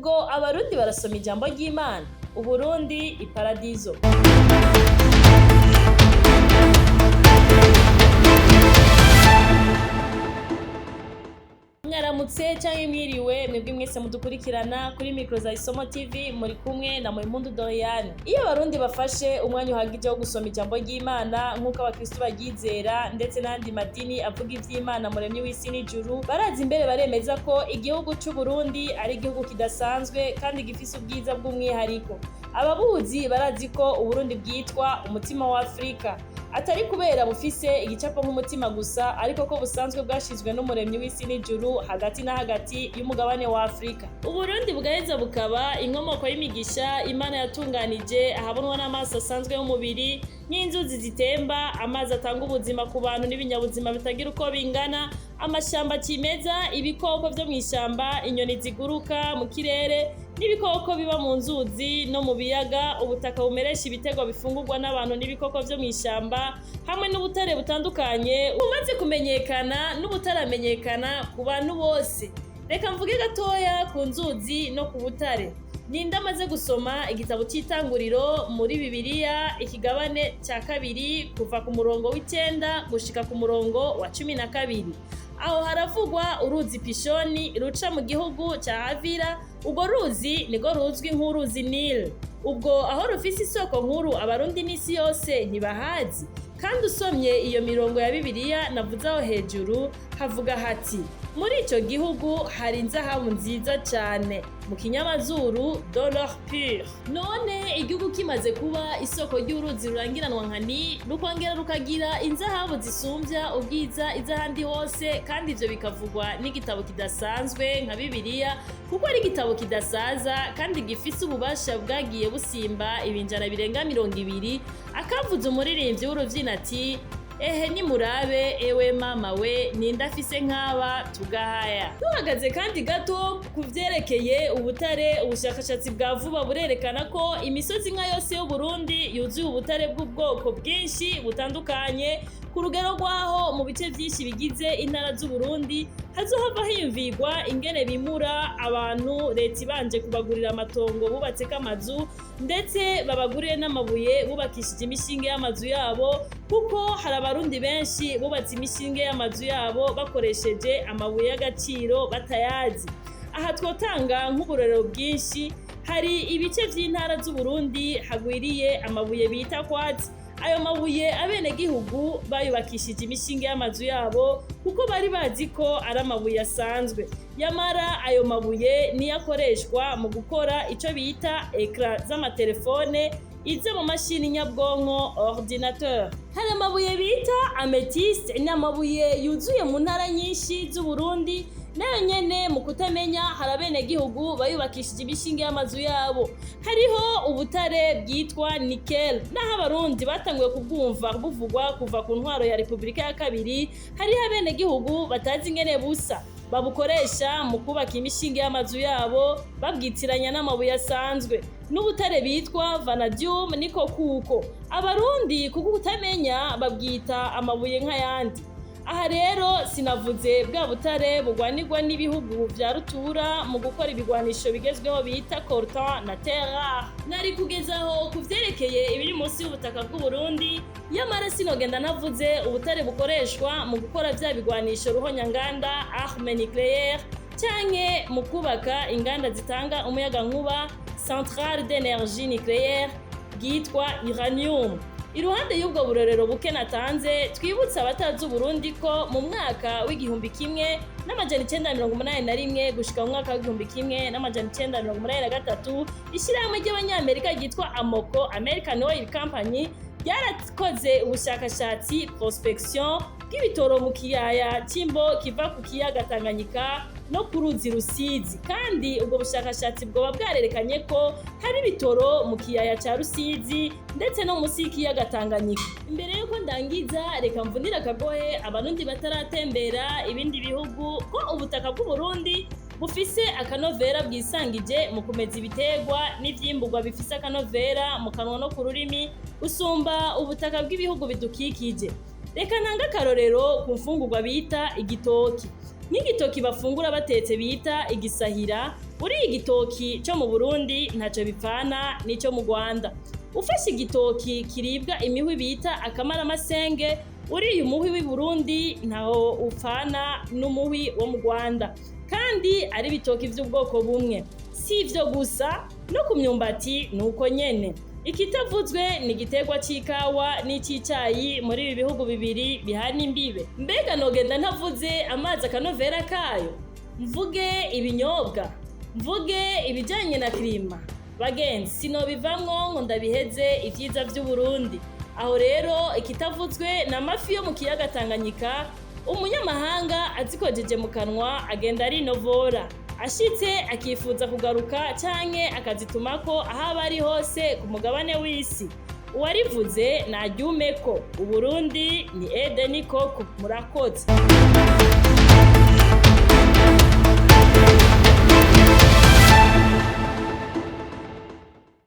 ubwo abarundi barasoma ijambo ry'Imana. Uburundi iparadizo. Mwaramutse canke mwiriwe mwebwe mwese mudukurikirana kuri micro za Isomo TV, muri kumwe na Muhimpundu Doriane. Iyo abarundi bafashe umwanya uhagije wo gusoma ijambo ry'Imana nk'uko abakristo baryizera ndetse n'andi madini avuga ivy'Imana muremyi w'isi n'ijuru, baraza imbere baremeza ko igihugu c'u Burundi ari igihugu kidasanzwe kandi gifise ubwiza bw'umwihariko. Ababuzi barazi ko Uburundi bwitwa umutima wa Afrika, atari kubera bufise igicapo nk'umutima gusa, ariko ko busanzwe bwashizwe n'umuremyi w'isi n'ijuru hagati na hagati y'umugabane wa Afrika. Uburundi bugaheza bukaba inkomoko y'imigisha Imana yatunganije ahabonwa n'amaso asanzwe y'umubiri, nk'inzuzi zitemba, amazi atanga ubuzima ku bantu n'ibinyabuzima bitagira uko bingana, amashamba cimeza, ibikoko vyo mw'ishamba, inyoni ziguruka mu kirere n'ibikoko biba mu nzuzi no mu biyaga, ubutaka bumeresha ibitego bifungurwa n'abantu n'ibikoko vyo mw'ishamba, hamwe n'ubutare butandukanye bumaze kumenyekana n'ubutaramenyekana ku bantu bose. Reka mvuge gatoya ku nzuzi no ku butare. Ninde amaze gusoma igitabo c'Itanguriro muri Bibiliya ikigabane ca 2 kuva ku murongo w'9 gushika ku murongo wa 12. Aho haravugwa uruzi Pishoni ruca mu gihugu ca Havira. Ubwo ruzi nigo ruzwi nk'uruzi Nile. Ubwo aho rufise isoko nkuru abarundi n'isi yose ntibahazi. Kandi usomye iyo mirongo ya Bibiliya navuze aho hejuru, havuga hati: muri ico gihugu hari inzahabu nziza cane, mu kinyamazuru de l'or pur. None igihugu kimaze kuba isoko ry'uruzi rurangiranwa nka Nile, rukongera rukagira inzahabu zisumbya ubwiza izahandi hose, kandi ivyo bikavugwa n'igitabo kidasanzwe nka Bibiliya, kuko ari igitabo kidasaza kandi gifise ububasha bwagiye busimba ibinjana birenga 200. Akavuze umuririmbyi w'uruvyina ati: ehe nimurabe ewe mama we, ninde afise nk'aba tugahaya. Tuhagaze kandi gato ku vyerekeye ubutare, ubushakashatsi bwa vuba burerekana ko imisozi nka yose y'u Burundi yuzuye ubutare bw'ubwoko bwinshi butandukanye, ku rugero rwaho mu bice vyinshi bigize intara z'u Burundi hazohava hiyumvirwa ingene bimura abantu leta ibanje kubagurira amatongo bubatseko amazu, ndetse babagurire n'amabuye bubakishije imishinge y'amazu yabo, kuko hari abarundi benshi bubatse imishinge y'amazu yabo bakoresheje amabuye y'agaciro batayazi. Aha twotanga nk'uburorero bwinshi, hari ibice vy'intara z'u Burundi hagwiriye amabuye bita kwatsi. Ayo mabuye abenegihugu bayubakishije imishinge y'amazu yabo kuko bari bazi ko ari amabuye asanzwe. Yamara ayo mabuye niyo akoreshwa mu gukora ico bita ekra z'amatelefone, izo mu mashini nyabwonko ordinateur. Hari amabuye bita amethyste, ni amabuye yuzuye mu ntara nyinshi z'u Burundi. Nayo nyene mu kutamenya hari abenegihugu bayubakishije imishinge y'amazu yabo. Hariho ubutare bwitwa nickel, naho abarundi batanguye kubwumva buvugwa kuva ku ntwaro ya Repubulika ya kabiri. Hariho abenegihugu batazi ingene busa, babukoresha mu kubaka imishinge y'amazu yabo babwitiranya n'amabuye asanzwe. N'ubutare bitwa vanadium niko kuko abarundi kuko utamenya babwita amabuye nk'ayandi. Aha rero sinavuze bwa butare bugwanirwa n'ibihugu vya rutura mu gukora ibigwanisho bigezweho bita coltan na terre. Nari kugezaho kuvyerekeye ibiri munsi y'ubutaka bw'u Burundi, yamara sinogenda navuze ubutare bukoreshwa mu gukora vya bigwanisho ruhonyanganda arme nucléaire, canke mu kubaka inganda zitanga umuyaga nkuba centrale d'énergie nucléaire bwitwa uranium. Iruhande y'ubwo burorero buke natanze, twibutsa abatazi Burundi ko mu mwaka w'1981 gushika mu mwaka w'1983 ishirahamwe ry'abanyamerika ryitwa AMOCO, American Oil Company, ryarakoze ubushakashatsi prospection bw'ibitoro mu kiyaya c'imbo kiva ku kiyaga Tanganyika no ku ruzi Rusizi, kandi ubwo bushakashatsi bwoba bwarerekanye ko hari ibitoro mu kiyaya ca Rusizi ndetse no musi y'ikiyaga Tanganyika. Imbere yuko ndangiza, reka mvunira akagohe abarundi bataratembera ibindi bihugu ko ubutaka bw'u Burundi bufise akanovera bwisangije mu kumeza ibitegwa n'ivyimburwa bifise akanovera mu kanwa no ku rurimi usumba ubutaka bw'ibihugu bidukikije. Reka ntanga akarorero ku mfungurwa bita igitoki. N'igitoki bafungura batetse bita igisahira, uriye igitoki cyo mu Burundi ntacyo bipfana n'ico mu Rwanda. Ufashe igitoki kiribwa imihwi bita akamaramasenge, uriye umuhwi w'i Burundi ntaho upfana n'umuhwi wo mu Rwanda, kandi ari ibitoki vy'ubwoko bumwe. Si ivyo gusa, no ku myumbati nuko nyene. Ikitavuzwe ni igiterwa c'ikawa n'ic'icayi muri ibi bihugu bibiri bihana imbibe. Mbega nogenda ntavuze amazi akanovera kayo? Mvuge ibinyobwa, mvuge ibijanye na klima. Bagenzi, sinobivamwo ngo ndabiheze ivyiza vy'Uburundi. Aho rero ikitavuzwe na amafi yo mu kiyaga Tanganyika, umunyamahanga azikojeje mu kanwa agenda arinovora. Ashitse akifuza kugaruka canke akazitumako aho aba ari hose ku mugabane w'isi. Uwarivuze naryumeko. Uburundi ni Edeni koko. Murakoze.